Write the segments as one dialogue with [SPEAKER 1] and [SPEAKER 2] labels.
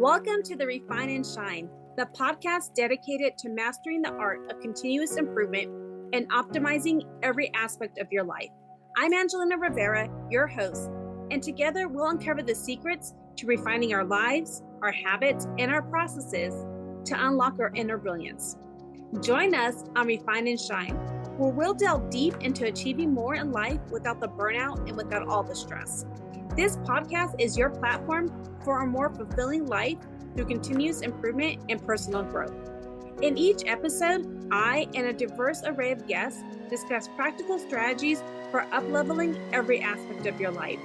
[SPEAKER 1] Welcome to the Refine and Shine, the podcast dedicated to mastering the art of continuous improvement and optimizing every aspect of your life. I'm Angelina Rivera, your host, and together we'll uncover the secrets to refining our lives, our habits, and our processes to unlock our inner brilliance. Join us on Refine and Shine, where we'll delve deep into achieving more in life without the burnout and without all the stress. This podcast is your platform for a more fulfilling life through continuous improvement and personal growth. In each episode, I and a diverse array of guests discuss practical strategies for up-leveling every aspect of your life.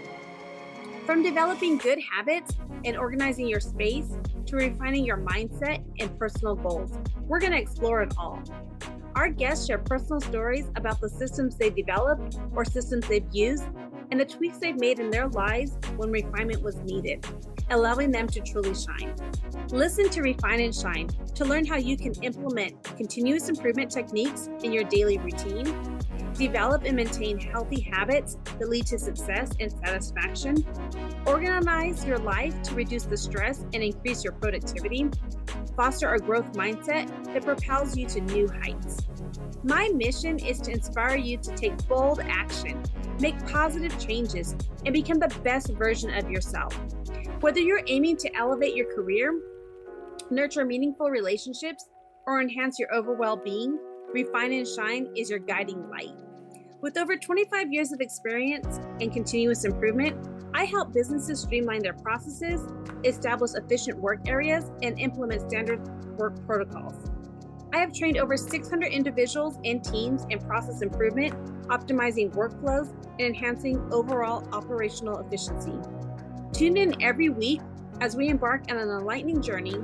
[SPEAKER 1] From developing good habits and organizing your space to refining your mindset and personal goals, we're going to explore it all. Our guests share personal stories about the systems they've developed or systems they've used and the tweaks they've made in their lives when refinement was needed, allowing them to truly shine. Listen to Refine and Shine to learn how you can implement continuous improvement techniques in your daily routine, develop and maintain healthy habits that lead to success and satisfaction, organize your life to reduce the stress and increase your productivity, foster a growth mindset that propels you to new heights. My mission is to inspire you to take bold action, make positive changes, and become the best version of yourself. Whether you're aiming to elevate your career, nurture meaningful relationships, or enhance your overall well-being, Refine and Shine is your guiding light. With over 25 years of experience in continuous improvement, I help businesses streamline their processes, establish efficient work areas, and implement standard work protocols. I have trained over 600 individuals and teams in process improvement, optimizing workflows, and enhancing overall operational efficiency. Tune in every week as we embark on an enlightening journey,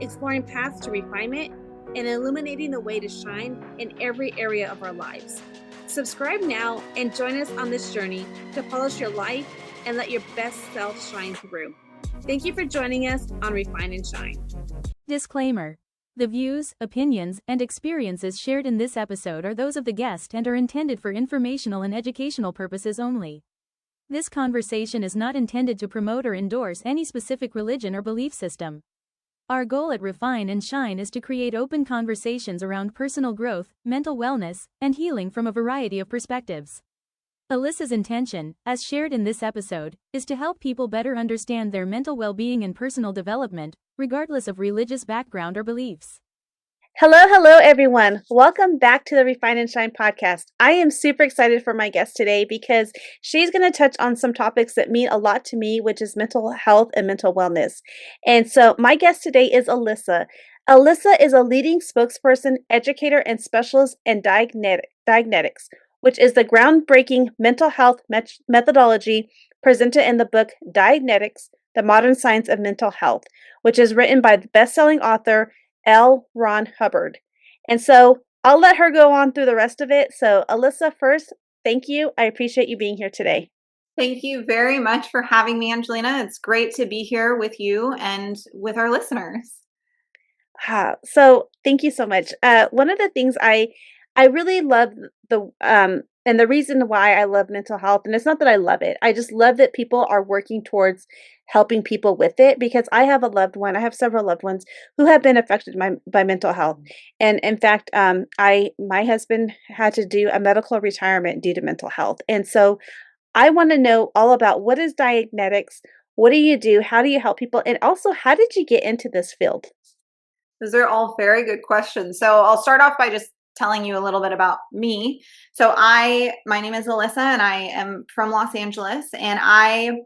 [SPEAKER 1] exploring paths to refinement and illuminating the way to shine in every area of our lives. Subscribe now and join us on this journey to polish your life and let your best self shine through. Thank you for joining us on Refine and Shine.
[SPEAKER 2] Disclaimer. The views, opinions, and experiences shared in this episode are those of the guest and are intended for informational and educational purposes only. This conversation is not intended to promote or endorse any specific religion or belief system. Our goal at Refine and Shine is to create open conversations around personal growth, mental wellness, and healing from a variety of perspectives. Alyssa's intention, as shared in this episode, is to help people better understand their mental well-being and personal development, regardless of religious background or beliefs.
[SPEAKER 1] Hello, everyone. Welcome back to the Refine and Shine podcast. I am super excited for my guest today because she's going to touch on some topics that mean a lot to me, which is mental health and mental wellness. And so my guest today is Alyssa. Alyssa is a leading spokesperson, educator, and specialist in Dianetics, which is the groundbreaking mental health methodology presented in the book Dianetics, The Modern Science of Mental Health, which is written by the best-selling author L. Ron Hubbard. And so I'll let her go on through the rest of it. So Alyssa, first, thank you. I appreciate you being here today.
[SPEAKER 3] Thank you very much for having me, Angelina. It's great to be here with you and with our listeners.
[SPEAKER 1] So thank you so much. One of the things I really love and the reason why I love mental health, and it's not that I love it, I just love that people are working towards helping people with it, because I have several loved ones who have been affected by mental health. And in fact, my husband had to do a medical retirement due to mental health. And so I want to know all about what is Dianetics, what do you do, how do you help people, and also how did you get into this field?
[SPEAKER 3] Those are all very good questions. So I'll start off by just telling you a little bit about me. So my name is Alyssa and I am from Los Angeles. And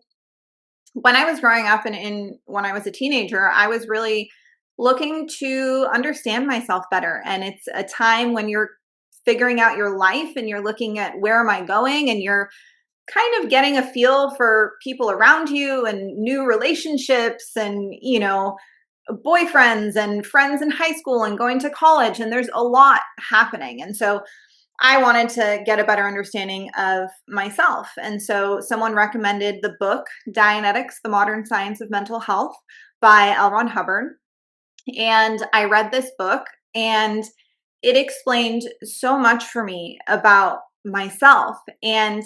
[SPEAKER 3] when I was growing up and when I was a teenager, I was really looking to understand myself better. And it's a time when you're figuring out your life and you're looking at where am I going, and you're kind of getting a feel for people around you and new relationships and, boyfriends and friends in high school and going to college, and there's a lot happening. And so I wanted to get a better understanding of myself. And so someone recommended the book Dianetics, The Modern Science of Mental Health by L. Ron Hubbard. And I read this book and it explained so much for me about myself. And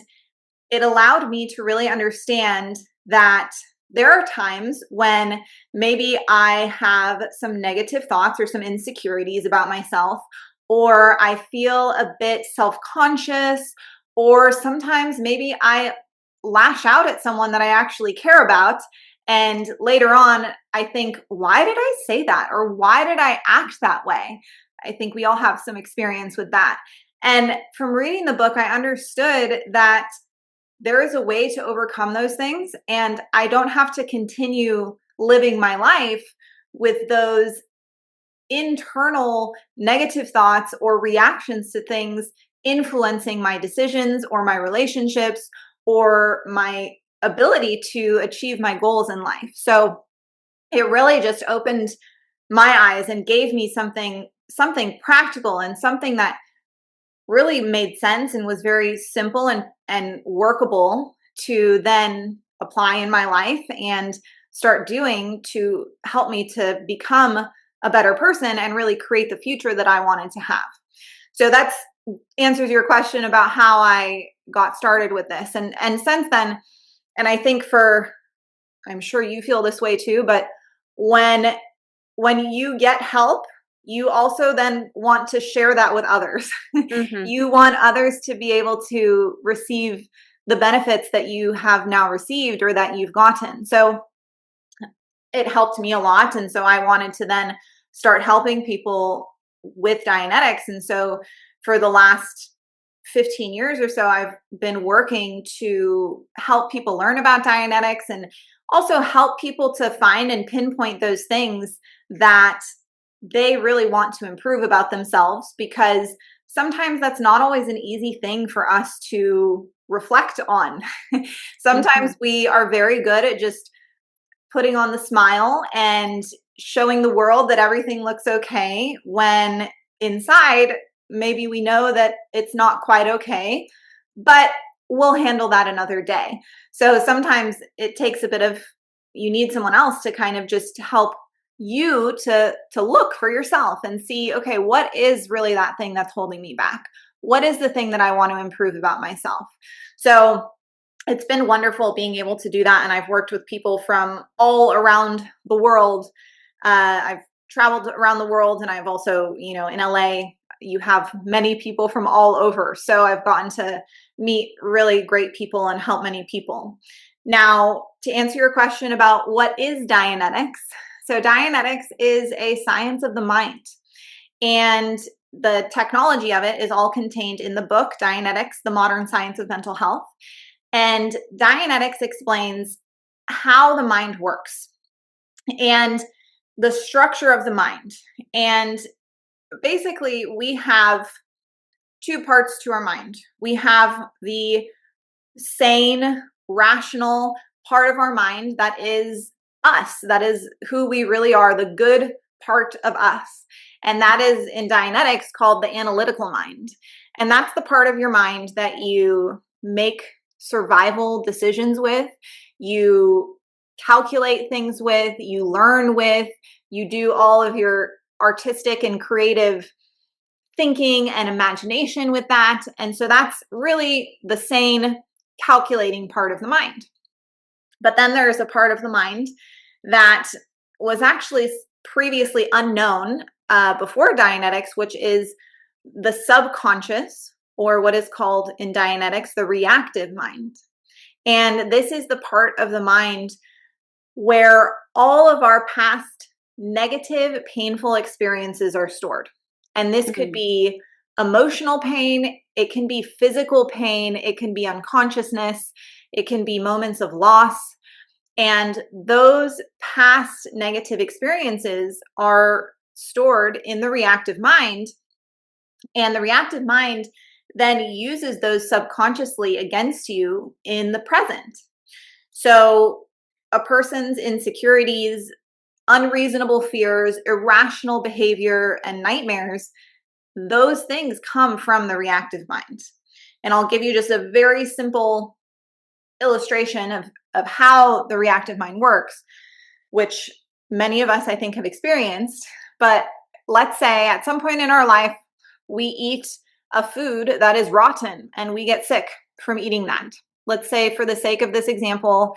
[SPEAKER 3] it allowed me to really understand that there are times when maybe I have some negative thoughts or some insecurities about myself, or I feel a bit self-conscious, or sometimes maybe I lash out at someone that I actually care about. And later on, I think, why did I say that? Or why did I act that way? I think we all have some experience with that. And from reading the book, I understood that there is a way to overcome those things. And I don't have to continue living my life with those internal negative thoughts or reactions to things influencing my decisions or my relationships or my ability to achieve my goals in life. So it really just opened my eyes and gave me something practical and something that really made sense and was very simple and workable to then apply in my life and start doing to help me to become a better person and really create the future that I wanted to have. So that's answers your question about how I got started with this. And since then, and I think I'm sure you feel this way too, but when you get help, you also then want to share that with others.
[SPEAKER 1] Mm-hmm.
[SPEAKER 3] You want others to be able to receive the benefits that you have now received or that you've gotten. So it helped me a lot. And so I wanted to then start helping people with Dianetics. And so for the last 15 years or so, I've been working to help people learn about Dianetics and also help people to find and pinpoint those things that they really want to improve about themselves, because sometimes that's not always an easy thing for us to reflect on. Sometimes we are very good at just putting on the smile and showing the world that everything looks okay, when inside, maybe we know that it's not quite okay, but we'll handle that another day. So sometimes it takes you need someone else to kind of just help you to look for yourself and see, okay, what is really that thing that's holding me back? What is the thing that I want to improve about myself? So it's been wonderful being able to do that. And I've worked with people from all around the world. I've traveled around the world, and I've also, in LA, you have many people from all over. So I've gotten to meet really great people and help many people. Now, to answer your question about what is Dianetics, so Dianetics is a science of the mind. And the technology of it is all contained in the book, Dianetics, The Modern Science of Mental Health. And Dianetics explains how the mind works and the structure of the mind. And basically, we have two parts to our mind. We have the sane, rational part of our mind that is us, that is who we really are, the good part of us. And that is in Dianetics called the analytical mind. And that's the part of your mind that you make survival decisions with, you calculate things with, you learn with, you do all of your artistic and creative thinking and imagination with that. And so that's really the sane, calculating part of the mind. But then there's a part of the mind that was actually previously unknown before Dianetics, which is the subconscious, or what is called in Dianetics, the reactive mind. And this is the part of the mind where all of our past negative, painful experiences are stored. And this could be emotional pain, it can be physical pain, it can be unconsciousness, it can be moments of loss. And those past negative experiences are stored in the reactive mind. And the reactive mind then uses those subconsciously against you in the present. So a person's insecurities, unreasonable fears, irrational behavior, and nightmares, those things come from the reactive mind. And I'll give you just a very simple illustration of how the reactive mind works, which many of us, I think, have experienced. But let's say at some point in our life, we eat a food that is rotten and we get sick from eating that. Let's say, for the sake of this example,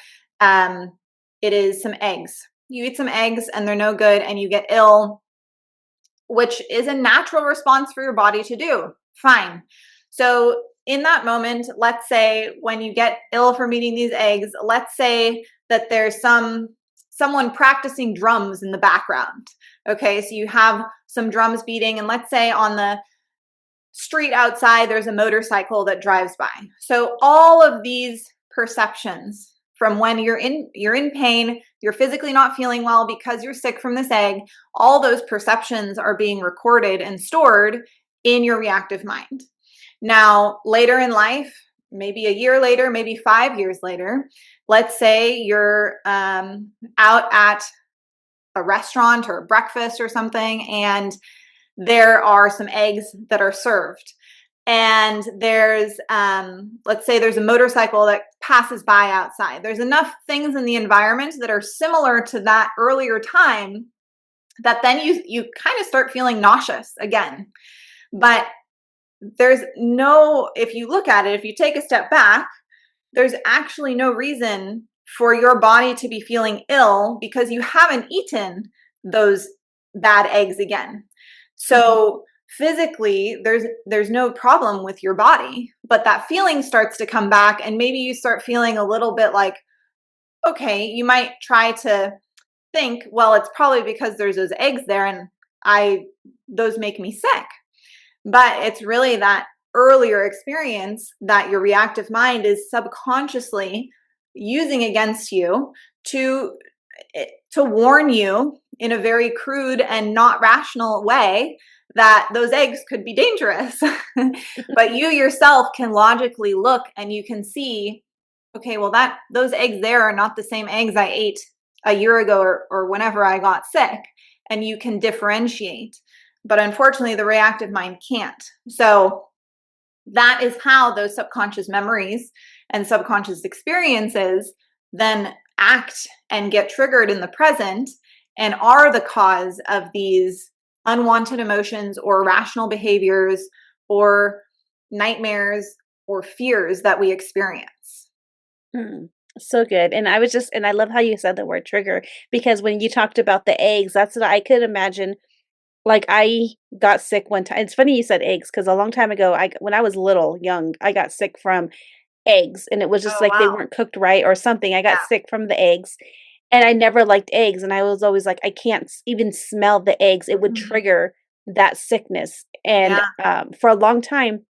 [SPEAKER 3] it is some eggs. You eat some eggs and they're no good and you get ill, which is a natural response for your body to do. Fine. So in that moment, let's say when you get ill from eating these eggs, let's say that there's someone practicing drums in the background. Okay, so you have some drums beating, and let's say on the street outside, there's a motorcycle that drives by. So all of these perceptions from when you're in pain, you're physically not feeling well because you're sick from this egg, all those perceptions are being recorded and stored in your reactive mind. Now, later in life, maybe a year later, maybe 5 years later, let's say you're out at a restaurant or a breakfast or something, and there are some eggs that are served. And there's, let's say there's a motorcycle that passes by outside. There's enough things in the environment that are similar to that earlier time that then you kind of start feeling nauseous again. But there's no, if you look at it, if you take a step back, there's actually no reason for your body to be feeling ill because you haven't eaten those bad eggs again. So physically, there's no problem with your body, but that feeling starts to come back, and maybe you start feeling a little bit like, okay, you might try to think, well, it's probably because there's those eggs there and those make me sick. But it's really that earlier experience that your reactive mind is subconsciously using against you to warn you in a very crude and not rational way that those eggs could be dangerous. But you yourself can logically look and you can see, okay, well, those eggs there are not the same eggs I ate a year ago or whenever I got sick, and you can differentiate. But unfortunately, the reactive mind can't. So that is how those subconscious memories and subconscious experiences then act and get triggered in the present and are the cause of these unwanted emotions or irrational behaviors or nightmares or fears that we experience.
[SPEAKER 4] So good. And I love how you said the word trigger, because when you talked about the eggs, that's what I could imagine. Like, I got sick one time. It's funny you said eggs, because a long time ago, when I was young, I got sick from eggs, and it was just they weren't cooked right or something. I got sick from the eggs, and I never liked eggs, and I was always like, I can't even smell the eggs. It would trigger that sickness. And for a long time,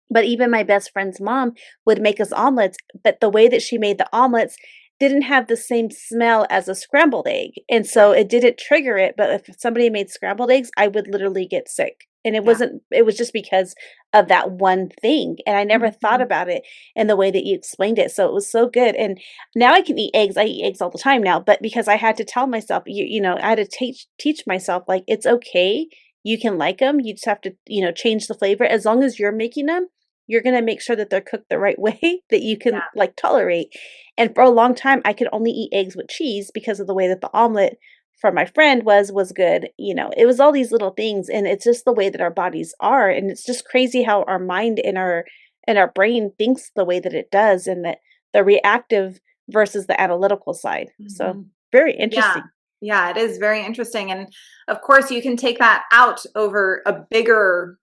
[SPEAKER 4] but even my best friend's mom would make us omelets, but the way that she made the omelets didn't have the same smell as a scrambled egg. And so it didn't trigger it. But if somebody made scrambled eggs, I would literally get sick. And it was just because of that one thing. And I never thought about it in the way that you explained it. So it was so good. And now I can eat eggs. I eat eggs all the time now, but because I had to tell myself, I had to teach myself, like, it's okay. You can like them. You just have to, change the flavor. As long as you're making them, you're going to make sure that they're cooked the right way that you can tolerate. And for a long time, I could only eat eggs with cheese because of the way that the omelet from my friend was good. It was all these little things, and it's just the way that our bodies are. And it's just crazy how our mind and our brain thinks the way that it does, and that the reactive versus the analytical side. So very interesting.
[SPEAKER 3] Yeah, it is very interesting. And of course, you can take that out over a bigger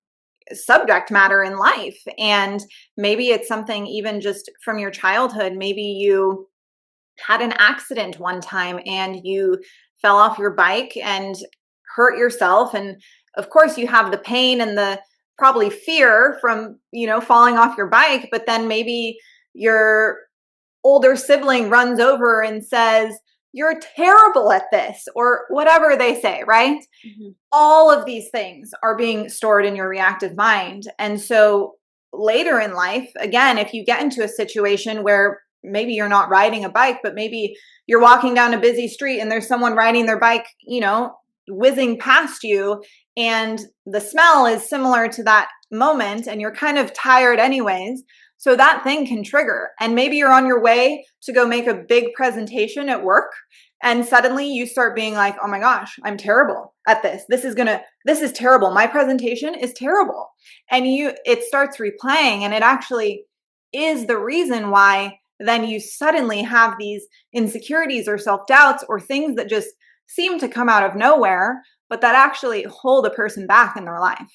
[SPEAKER 3] subject matter in life. And maybe it's something even just from your childhood. Maybe you had an accident one time and you fell off your bike and hurt yourself. And of course, you have the pain and the probably fear from, falling off your bike. But then maybe your older sibling runs over and says, "You're terrible at this," or whatever they say, right? All of these things are being stored in your reactive mind. And so later in life, again, if you get into a situation where maybe you're not riding a bike, but maybe you're walking down a busy street and there's someone riding their bike, whizzing past you, and the smell is similar to that moment, and you're kind of tired anyways. So that thing can trigger. And maybe you're on your way to go make a big presentation at work, and suddenly you start being like, oh my gosh, I'm terrible at this. This is terrible. My presentation is terrible. And it starts replaying, and it actually is the reason why then you suddenly have these insecurities or self-doubts or things that just seem to come out of nowhere, but that actually hold a person back in their life.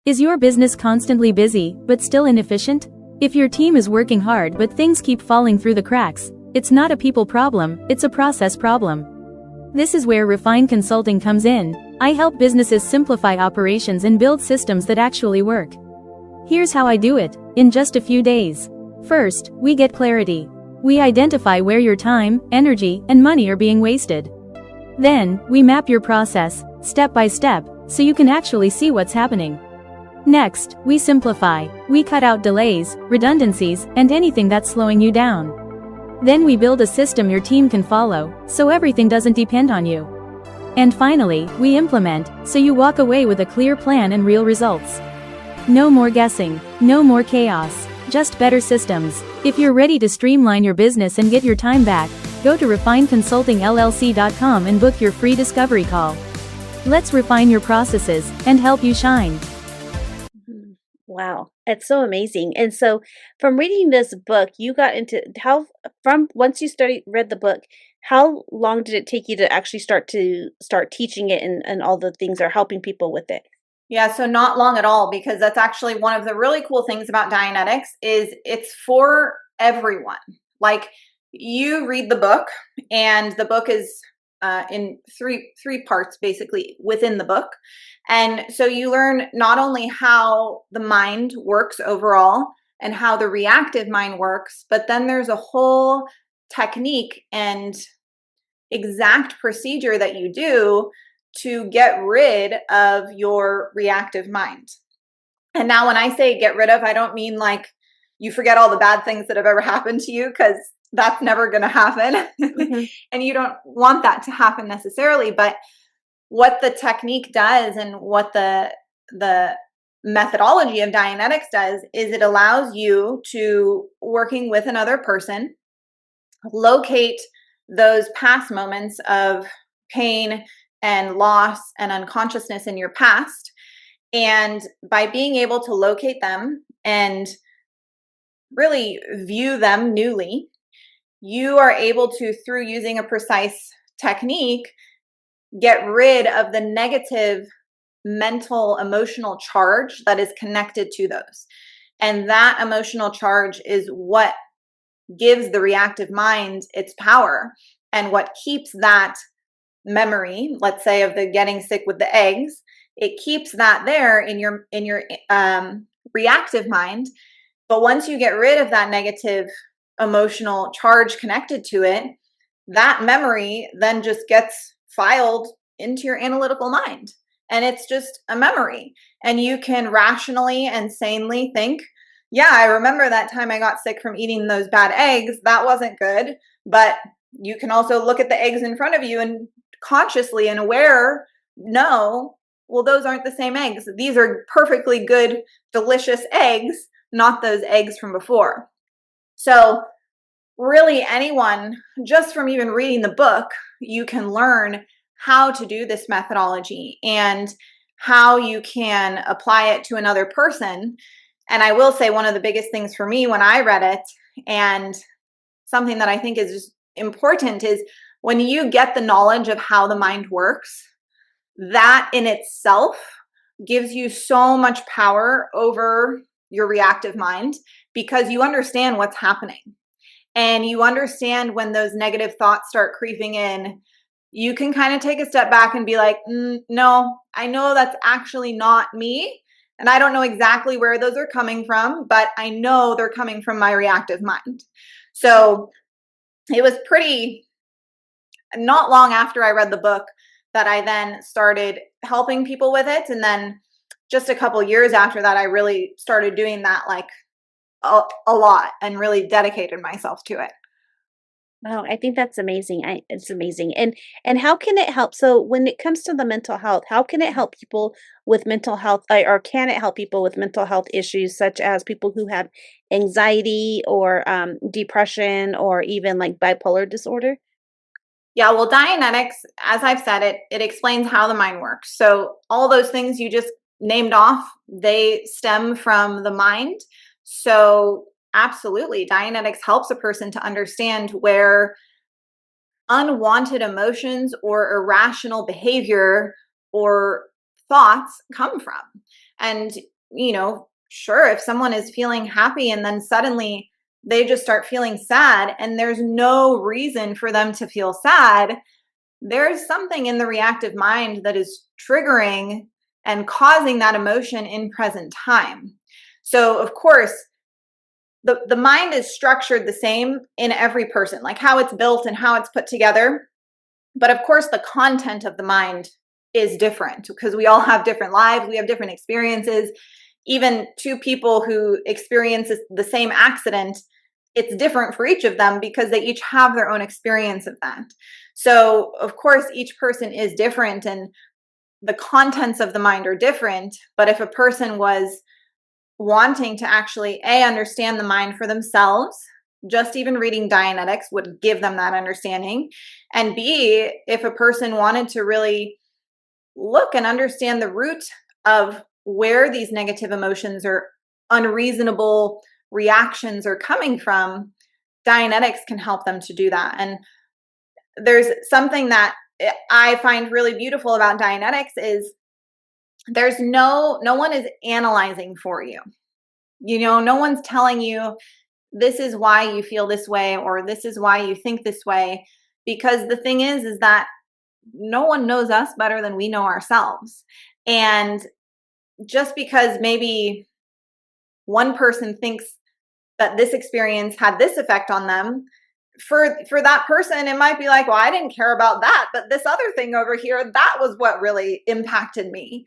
[SPEAKER 2] Is your business constantly busy, but still inefficient? If your team is working hard but things keep falling through the cracks, it's not a people problem, it's a process problem. This is where Refine Consulting comes in. I help businesses simplify operations and build systems that actually work. Here's how I do it, in just a few days. First, we get clarity. We identify where your time, energy, and money are being wasted. Then, we map your process, step by step, so you can actually see what's happening. Next, we simplify. We cut out delays, redundancies, and anything that's slowing you down. Then we build a system your team can follow, so everything doesn't depend on you. And finally, we implement, so you walk away with a clear plan and real results. No more guessing, no more chaos, just better systems. If you're ready to streamline your business and get your time back, go to refineconsultingllc.com and book your free discovery call. Let's refine your processes and help you shine.
[SPEAKER 4] Wow, it's so amazing. And so from reading this book, you got into once you read the book, how long did it take you to actually start teaching it and all the things are helping people with it?
[SPEAKER 3] Yeah, so not long at all, because that's actually one of the really cool things about Dianetics is it's for everyone. Like, you read the book, and the book is in three parts basically within the book. And so you learn not only how the mind works overall and how the reactive mind works, but then there's a whole technique and exact procedure that you do to get rid of your reactive mind. And now when I say get rid of, I don't mean like you forget all the bad things that have ever happened to you, because that's never going to happen. Mm-hmm. And you don't want that to happen necessarily. But what the technique does and what the methodology of Dianetics does is it allows you to, working with another person, locate those past moments of pain and loss and unconsciousness in your past. And by being able to locate them and really view them newly, you are able to, through using a precise technique, get rid of the negative mental, emotional charge that is connected to those. And that emotional charge is what gives the reactive mind its power, and what keeps that memory, let's say of the getting sick with the eggs, it keeps that there in your reactive mind. But once you get rid of that negative emotional charge connected to it, that memory then just gets filed into your analytical mind, and it's just a memory. And you can rationally and sanely think, yeah, I remember that time I got sick from eating those bad eggs. That wasn't good. But you can also look at the eggs in front of you and consciously and aware know, well, those aren't the same eggs. These are perfectly good, delicious eggs, not those eggs from before. So really anyone, just from even reading the book, you can learn how to do this methodology and how you can apply it to another person. And I will say one of the biggest things for me when I read it, and something that I think is just important, is when you get the knowledge of how the mind works, that in itself gives you so much power over your reactive mind, because you understand what's happening. And you understand when those negative thoughts start creeping in, you can kind of take a step back and be like, no, I know that's actually not me. And I don't know exactly where those are coming from, but I know they're coming from my reactive mind. So it was not long after I read the book that I then started helping people with it. And then just a couple years after that, I really started doing that like a lot and really dedicated myself to it.
[SPEAKER 4] Wow, I think that's amazing. It's amazing. And how can it help? So when it comes to the mental health, how can it help people with mental health, or can it help people with mental health issues such as people who have anxiety or depression or even like bipolar disorder?
[SPEAKER 3] Yeah, well, Dianetics, as I've said, it explains how the mind works. So all those things you just named off, they stem from the mind. So absolutely. Dianetics helps a person to understand where unwanted emotions or irrational behavior or thoughts come from. And, sure, if someone is feeling happy and then suddenly they just start feeling sad and there's no reason for them to feel sad, there's something in the reactive mind that is triggering and causing that emotion in present time. So, of course, the mind is structured the same in every person, like how it's built and how it's put together. But of course, the content of the mind is different because we all have different lives. We have different experiences. Even two people who experience the same accident, it's different for each of them because they each have their own experience of that. So, of course, each person is different and the contents of the mind are different. But if a person was wanting to actually understand the mind for themselves, just even reading Dianetics would give them that understanding. And B, if a person wanted to really look and understand the root of where these negative emotions or unreasonable reactions are coming from, Dianetics can help them to do that. And there's something that I find really beautiful about Dianetics is there's no one is analyzing for you. No one's telling you this is why you feel this way or this is why you think this way, because the thing is that no one knows us better than we know ourselves. And just because maybe one person thinks that this experience had this effect on them, for that person, it might be like, well, I didn't care about that, but this other thing over here, that was what really impacted me.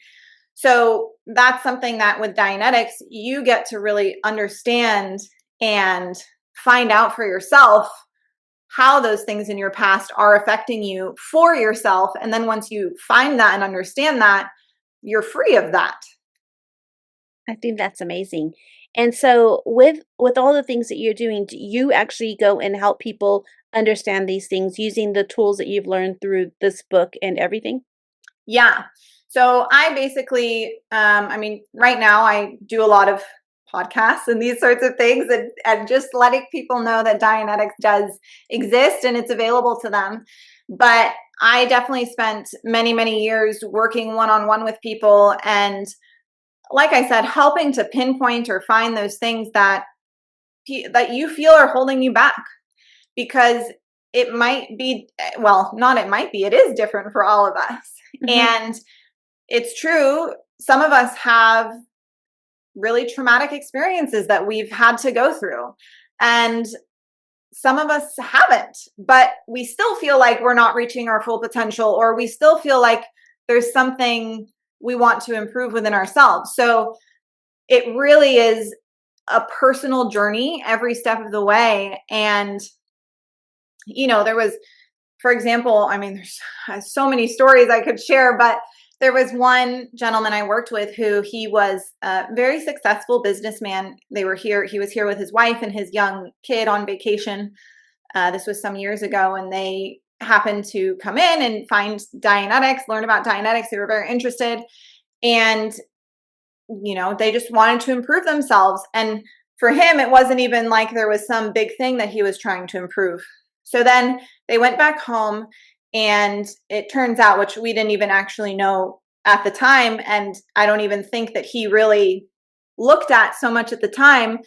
[SPEAKER 3] So that's something that with Dianetics, you get to really understand and find out for yourself how those things in your past are affecting you for yourself. And then once you find that and understand that, you're free of that.
[SPEAKER 4] I think that's amazing. And so with all the things that you're doing, do you actually go and help people understand these things using the tools that you've learned through this book and everything?
[SPEAKER 3] Yeah. So I basically, right now I do a lot of podcasts and these sorts of things and just letting people know that Dianetics does exist and it's available to them. But I definitely spent many, many years working one-on-one with people and, like I said, helping to pinpoint or find those things that you feel are holding you back, because it might be, well, not it might be, it is different for all of us. Mm-hmm. And it's true, some of us have really traumatic experiences that we've had to go through. And some of us haven't, but we still feel like we're not reaching our full potential, or we still feel like there's something we want to improve within ourselves. So it really is a personal journey every step of the way. And, there was, for example, there's so many stories I could share, but there was one gentleman I worked with who he was a very successful businessman. He was here with his wife and his young kid on vacation. This was some years ago, and they happened to come in and find Dianetics, learn about Dianetics. They were very interested, and they just wanted to improve themselves. And for him, it wasn't even like there was some big thing that he was trying to improve. So then they went back home, and it turns out, which we didn't even actually know at the time, and I don't even think that he really looked at so much at the time,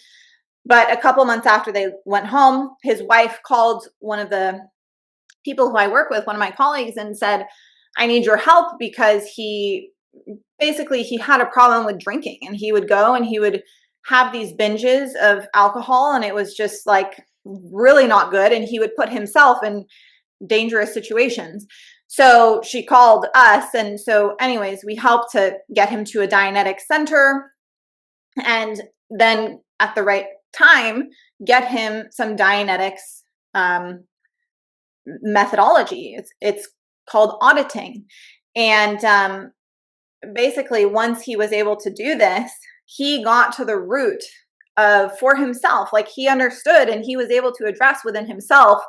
[SPEAKER 3] but a couple months after they went home, his wife called one of the people who I work with, one of my colleagues, and said, I need your help, because he had a problem with drinking, and he would go and he would have these binges of alcohol, and it was just like really not good, and he would put himself in dangerous situations. So she called us, and so anyways, we helped to get him to a Dianetics center, and then at the right time get him some Dianetics methodology. It's called auditing. And basically, once he was able to do this, he got to the root for himself. Like, he understood and he was able to address within himself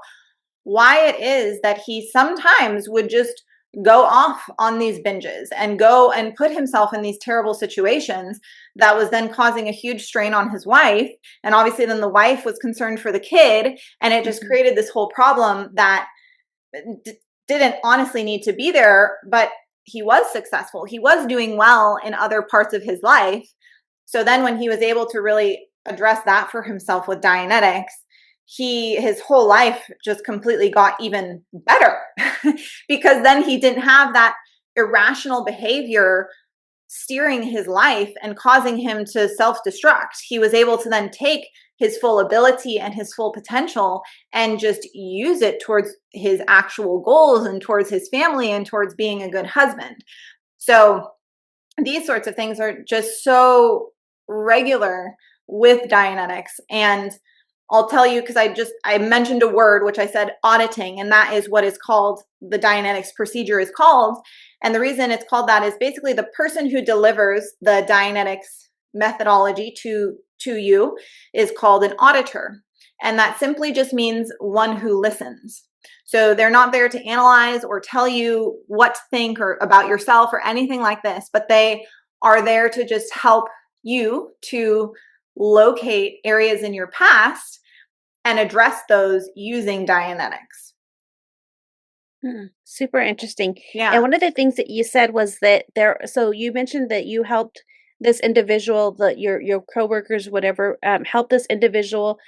[SPEAKER 3] why it is that he sometimes would just go off on these binges and go and put himself in these terrible situations that was then causing a huge strain on his wife. And obviously then the wife was concerned for the kid, and it just created this whole problem that didn't honestly need to be there, but he was successful. He was doing well in other parts of his life. So then when he was able to really address that for himself with Dianetics, his whole life just completely got even better because then he didn't have that irrational behavior steering his life and causing him to self-destruct. He was able to then take his full ability and his full potential and just use it towards his actual goals and towards his family and towards being a good husband. So these sorts of things are just so regular with Dianetics. And I'll tell you, because I mentioned a word, which I said auditing, and that is what is called, the Dianetics procedure is called. And the reason it's called that is basically the person who delivers the Dianetics methodology to you is called an auditor. And that simply just means one who listens. So they're not there to analyze or tell you what to think or about yourself or anything like this, but they are there to just help you to locate areas in your past and address those using Dianetics.
[SPEAKER 4] Super interesting.
[SPEAKER 3] Yeah.
[SPEAKER 4] And one of the things that you said was that so you mentioned that you helped this individual, your coworkers, whatever, help this individual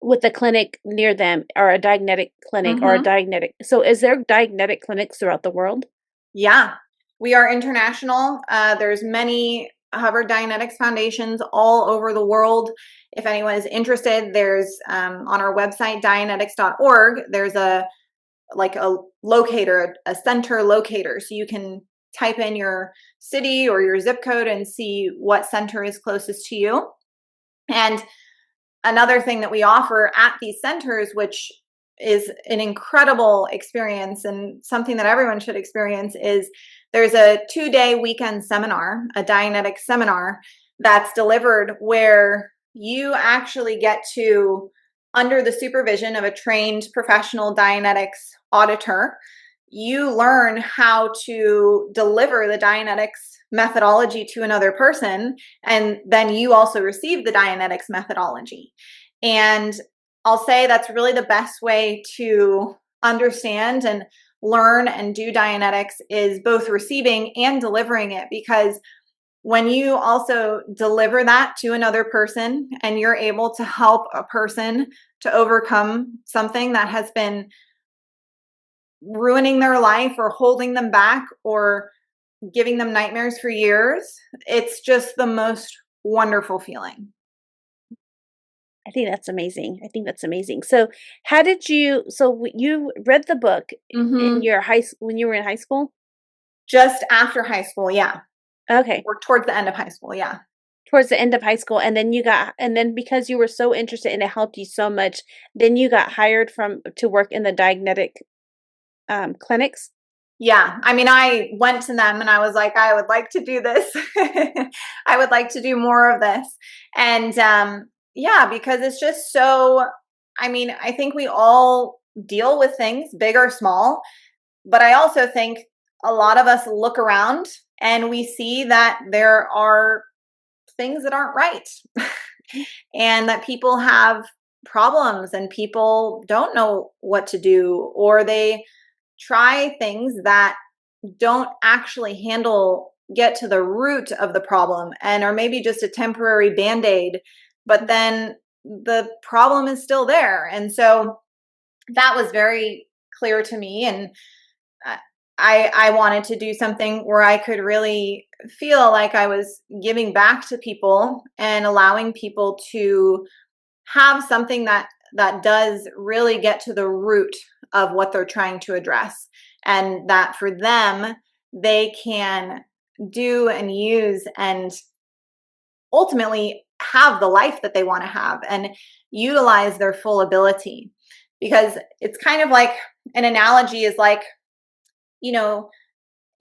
[SPEAKER 4] with a clinic near them, or a Dianetic clinic, or a Dianetic. So is there Dianetic clinics throughout the world?
[SPEAKER 3] Yeah, we are international. There's many Hubbard Dianetics foundations all over the world. If anyone is interested, there's on our website, Dianetics.org, there's a locator, a center locator. So you can type in your city or your zip code and see what center is closest to you. And another thing that we offer at these centers, which is an incredible experience and something that everyone should experience, is there's a 2-day weekend seminar, a Dianetics seminar that's delivered where you actually get to, under the supervision of a trained professional Dianetics auditor, you learn how to deliver the Dianetics methodology to another person, and then you also receive the Dianetics methodology. And I'll say that's really the best way to understand and learn and do Dianetics, is both receiving and delivering it, because when you also deliver that to another person and you're able to help a person to overcome something that has been ruining their life or holding them back or giving them nightmares for years, it's just the most wonderful feeling.
[SPEAKER 4] I think that's amazing. So how did you, you read the book in your when you were in high school?
[SPEAKER 3] Just after high school, yeah.
[SPEAKER 4] Okay.
[SPEAKER 3] Or towards the end of high school, yeah.
[SPEAKER 4] Towards the end of high school. And then because you were so interested and it helped you so much, then you got hired to work in the Dianetic clinics?
[SPEAKER 3] Yeah. I mean, I went to them and I was like, I would like to do this. I would like to do more of this. And yeah, because it's just so, I mean, I think we all deal with things, big or small, but I also think a lot of us look around and we see that there are things that aren't right and that people have problems and people don't know what to do, or they try things that don't actually get to the root of the problem and are maybe just a temporary band-aid, but then the problem is still there. And so that was very clear to me. And I wanted to do something where I could really feel like I was giving back to people and allowing people to have something that does really get to the root of what they're trying to address, and that for them, they can do and use and ultimately have the life that they want to have and utilize their full ability. Because it's kind of like, an analogy is like, you know,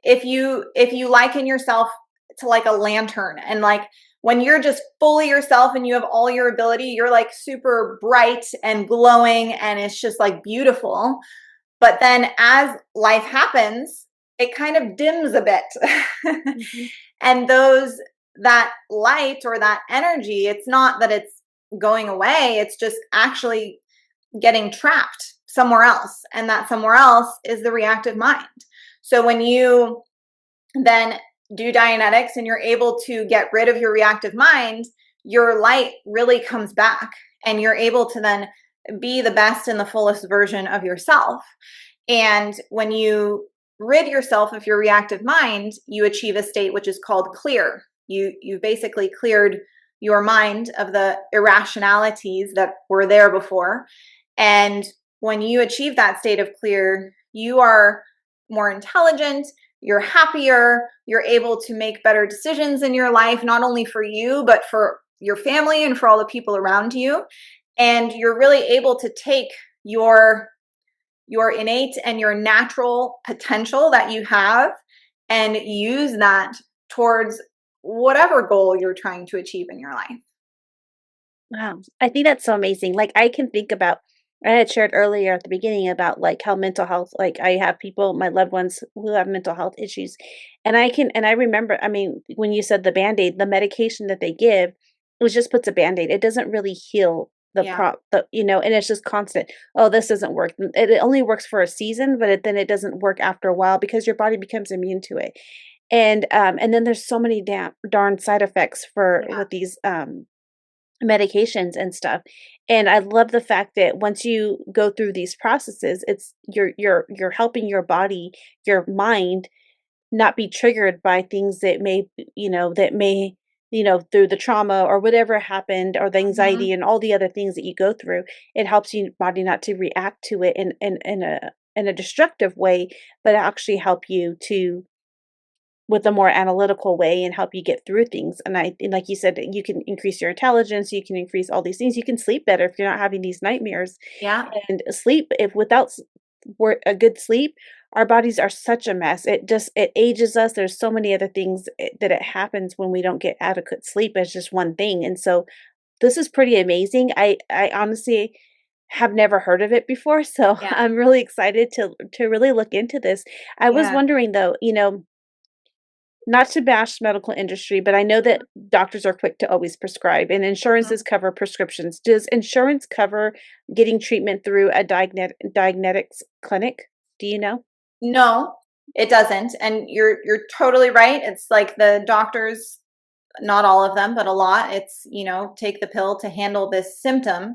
[SPEAKER 3] if you liken yourself to like a lantern, and like when you're just fully yourself and you have all your ability, you're like super bright and glowing and it's just like beautiful. But then as life happens, it kind of dims a bit.
[SPEAKER 4] Mm-hmm.
[SPEAKER 3] And that light or that energy, it's not that it's going away, it's just actually getting trapped somewhere else. And that somewhere else is the reactive mind. So when you then do Dianetics and you're able to get rid of your reactive mind, your light really comes back and you're able to then be the best and the fullest version of yourself. And when you rid yourself of your reactive mind, you achieve a state which is called clear. You basically cleared your mind of the irrationalities that were there before. And when you achieve that state of clear, you are more intelligent, you're happier, you're able to make better decisions in your life, not only for you, but for your family and for all the people around you. And you're really able to take your innate and your natural potential that you have and use that towards whatever goal you're trying to achieve in your life.
[SPEAKER 4] Wow. I think that's so amazing. Like I can think about, I had shared earlier at the beginning about like how mental health, like I have people, my loved ones who have mental health issues. And I remember, I mean, when you said the Band-Aid, the medication that they give, it just puts a Band-Aid. It doesn't really heal
[SPEAKER 3] Yeah.
[SPEAKER 4] and it's just constant. Oh, this doesn't work. It only works for a season, but then it doesn't work after a while because your body becomes immune to it. And then there's so many darn side effects with these medications and stuff. And I love the fact that once you go through these processes, it's you're helping your body, your mind not be triggered by things that may through the trauma or whatever happened or the
[SPEAKER 3] Mhm.
[SPEAKER 4] anxiety and all the other things that you go through. It helps your body not to react to it in a destructive way, but actually help you to with a more analytical way and help you get through things. And like you said, you can increase your intelligence, you can increase all these things. You can sleep better if you're not having these nightmares.
[SPEAKER 3] Yeah.
[SPEAKER 4] And sleep, if without a good sleep, our bodies are such a mess. It ages us. There's so many other things that it happens when we don't get adequate sleep as just one thing. And so this is pretty amazing. I honestly have never heard of it before, so
[SPEAKER 3] Yeah.
[SPEAKER 4] I'm really excited to really look into this. I was
[SPEAKER 3] Yeah.
[SPEAKER 4] wondering though, not to bash medical industry, but I know that doctors are quick to always prescribe and insurances cover prescriptions. Does insurance cover getting treatment through a Dianetics clinic? Do you know?
[SPEAKER 3] No, it doesn't. And you're totally right. It's like the doctors, not all of them, but a lot, it's, take the pill to handle this symptom.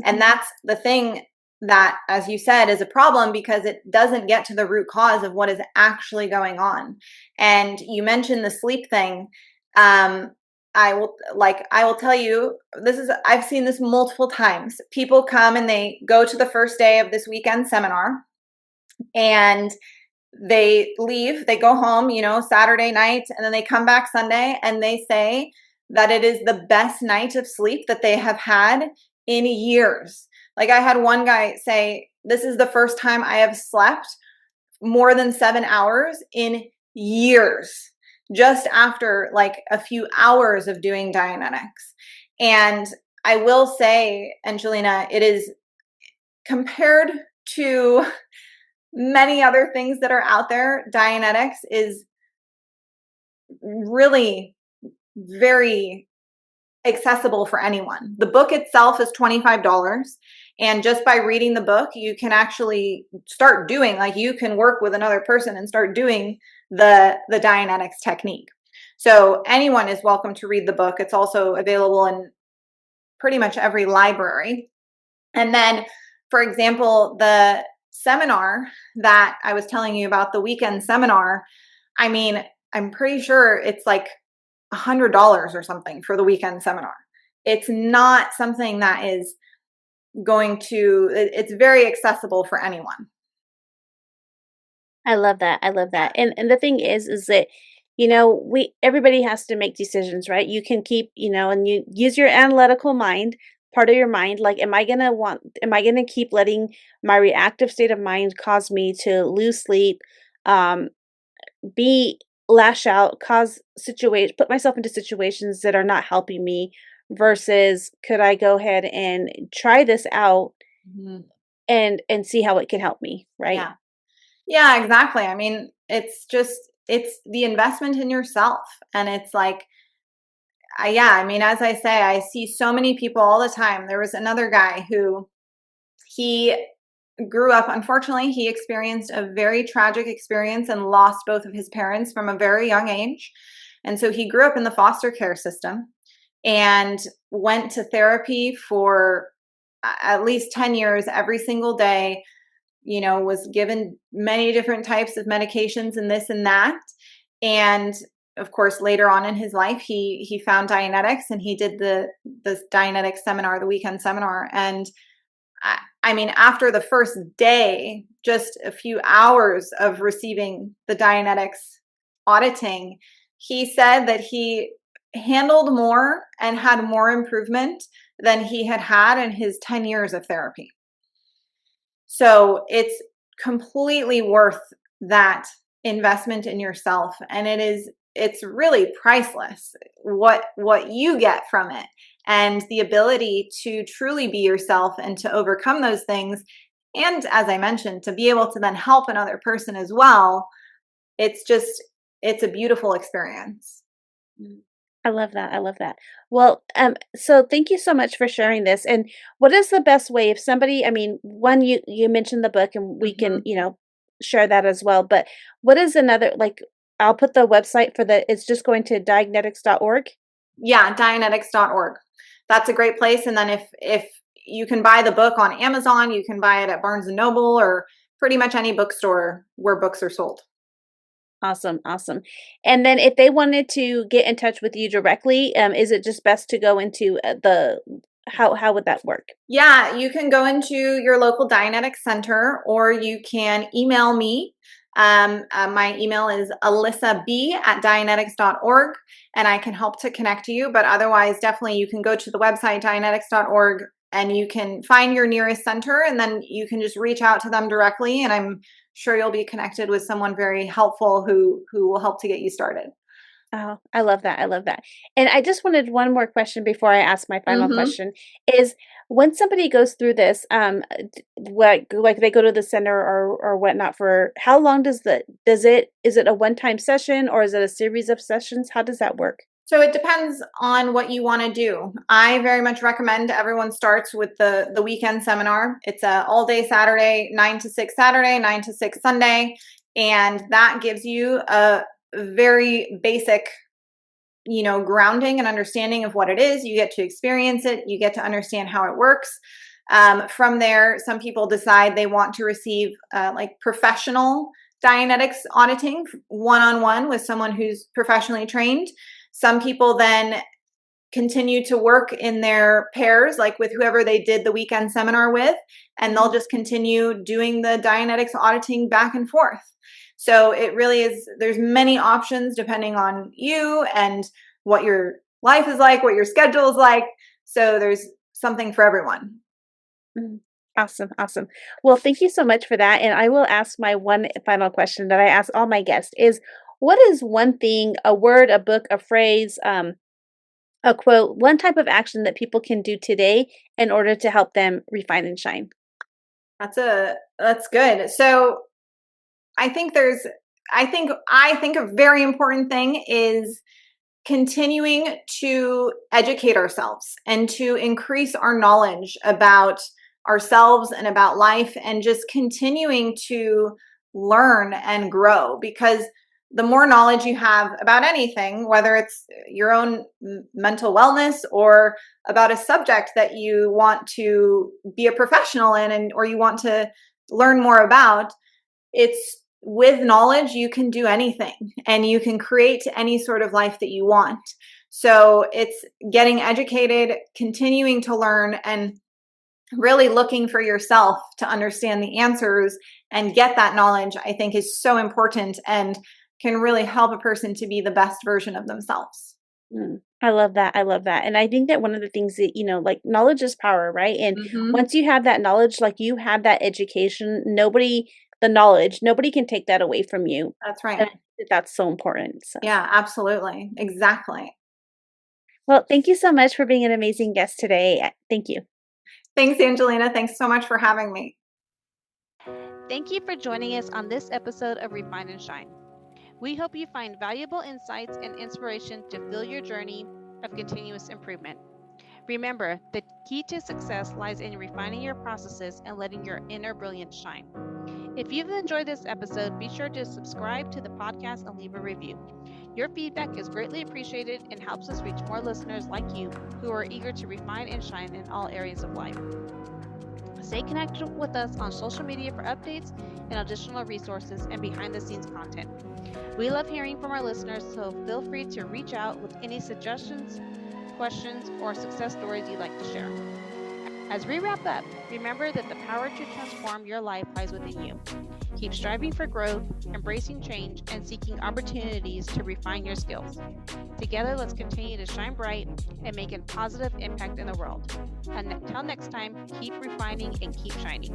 [SPEAKER 3] And
[SPEAKER 4] Mhm.
[SPEAKER 3] that's the thing that, as you said, is a problem because it doesn't get to the root cause of what is actually going on. And you mentioned the sleep thing. I will tell you, I've seen this multiple times. People come and they go to the first day of this weekend seminar and they leave, they go home, Saturday night, and then they come back Sunday and they say that it is the best night of sleep that they have had in years. Like I had one guy say, this is the first time I have slept more than 7 hours in years, just after like a few hours of doing Dianetics. And I will say, Angelina, it is compared to many other things that are out there, Dianetics is really very accessible for anyone. The book itself is $25. And just by reading the book, you can actually start doing, like you can work with another person and start doing the Dianetics technique. So anyone is welcome to read the book. It's also available in pretty much every library. And then, for example, the seminar that I was telling you about, the weekend seminar, I mean, I'm pretty sure it's like $100 or something for the weekend seminar. It's not something that is it's very accessible for anyone.
[SPEAKER 4] I love that. I love that. And the thing is that everybody has to make decisions, right? You can keep, and you use your analytical mind, part of your mind, like am I going to keep letting my reactive state of mind cause me to lose sleep, um be lash out, put myself into situations that are not helping me versus could I go ahead and try this out
[SPEAKER 3] Mhm.
[SPEAKER 4] and see how it can help me, right?
[SPEAKER 3] Yeah. Yeah, exactly. I mean, it's the investment in yourself. And it's like, I mean, as I say, I see so many people all the time. There was another guy who he grew up, unfortunately, he experienced a very tragic experience and lost both of his parents from a very young age. And so he grew up in the foster care system and went to therapy for at least 10 years every single day, was given many different types of medications and this and that. And of course, later on in his life, he found Dianetics and he did the Dianetics seminar, the weekend seminar. And I mean, after the first day, just a few hours of receiving the Dianetics auditing, he said that he handled more and had more improvement than he had in his 10 years of therapy. So it's completely worth that investment in yourself. And it's really priceless what you get from it, and the ability to truly be yourself and to overcome those things. And as I mentioned, to be able to then help another person as well. It's a beautiful experience.
[SPEAKER 4] I love that. I love that. Well, so thank you so much for sharing this. And what is the best way if somebody, I mean, one, you mentioned the book and we can, share that as well. But what is another, like, I'll put the website for it's just going to dianetics.org.
[SPEAKER 3] Yeah, dianetics.org. That's a great place. And then if you can buy the book on Amazon, you can buy it at Barnes and Noble or pretty much any bookstore where books are sold.
[SPEAKER 4] Awesome. Awesome. And then if they wanted to get in touch with you directly, is it just best to go into how would that work?
[SPEAKER 3] Yeah, you can go into your local Dianetics center or you can email me. My email is alyssab@dianetics.org and I can help to connect you. But otherwise, definitely you can go to the website dianetics.org and you can find your nearest center and then you can just reach out to them directly. And I'm sure you'll be connected with someone very helpful who will help to get you started.
[SPEAKER 4] Oh, I love that. I love that. And I just wanted one more question before I ask my final question is when somebody goes through this, like they go to the center or whatnot for how long is it a one-time session or is it a series of sessions? How does that work?
[SPEAKER 3] So it depends on what you want to do. I very much recommend everyone starts with the weekend seminar. It's a all day Saturday, 9 to 6 Saturday, 9 to 6 Sunday. And that gives you a very basic, grounding and understanding of what it is. You get to experience it. You get to understand how it works. From there, some people decide they want to receive like professional Dianetics auditing one-on-one with someone who's professionally trained. Some people then continue to work in their pairs, like with whoever they did the weekend seminar with, and they'll just continue doing the Dianetics auditing back and forth. So it really is, there's many options depending on you and what your life is like, what your schedule is like. So there's something for everyone.
[SPEAKER 4] Awesome. Awesome. Well, thank you so much for that. And I will ask my one final question that I ask all my guests is, what is one thing, a word, a book, a phrase, a quote, one type of action that people can do today in order to help them refine and shine?
[SPEAKER 3] That's good. So I think a very important thing is continuing to educate ourselves and to increase our knowledge about ourselves and about life and just continuing to learn and grow, because the more knowledge you have about anything, whether it's your own mental wellness or about a subject that you want to be a professional in or you want to learn more about, it's with knowledge, you can do anything and you can create any sort of life that you want. So it's getting educated, continuing to learn, and really looking for yourself to understand the answers and get that knowledge, I think is so important and can really help a person to be the best version of themselves.
[SPEAKER 4] I love that. I love that. And I think that one of the things that, like knowledge is power, right? And once you have that knowledge, like you have that education, nobody can take that away from you.
[SPEAKER 3] That's right.
[SPEAKER 4] And that's so important. So.
[SPEAKER 3] Yeah, absolutely. Exactly.
[SPEAKER 4] Well, thank you so much for being an amazing guest today. Thank you.
[SPEAKER 3] Thanks, Angelina. Thanks so much for having me.
[SPEAKER 4] Thank you for joining us on this episode of Refine and Shine. We hope you find valuable insights and inspiration to fuel your journey of continuous improvement. Remember, the key to success lies in refining your processes and letting your inner brilliance shine. If you've enjoyed this episode, be sure to subscribe to the podcast and leave a review. Your feedback is greatly appreciated and helps us reach more listeners like you who are eager to refine and shine in all areas of life. Stay connected with us on social media for updates and additional resources and behind-the-scenes content. We love hearing from our listeners, so feel free to reach out with any suggestions, questions, or success stories you'd like to share. As we wrap up, remember that the power to transform your life lies within you. Keep striving for growth, embracing change, and seeking opportunities to refine your skills. Together, let's continue to shine bright and make a positive impact in the world. Until next time, keep refining and keep shining.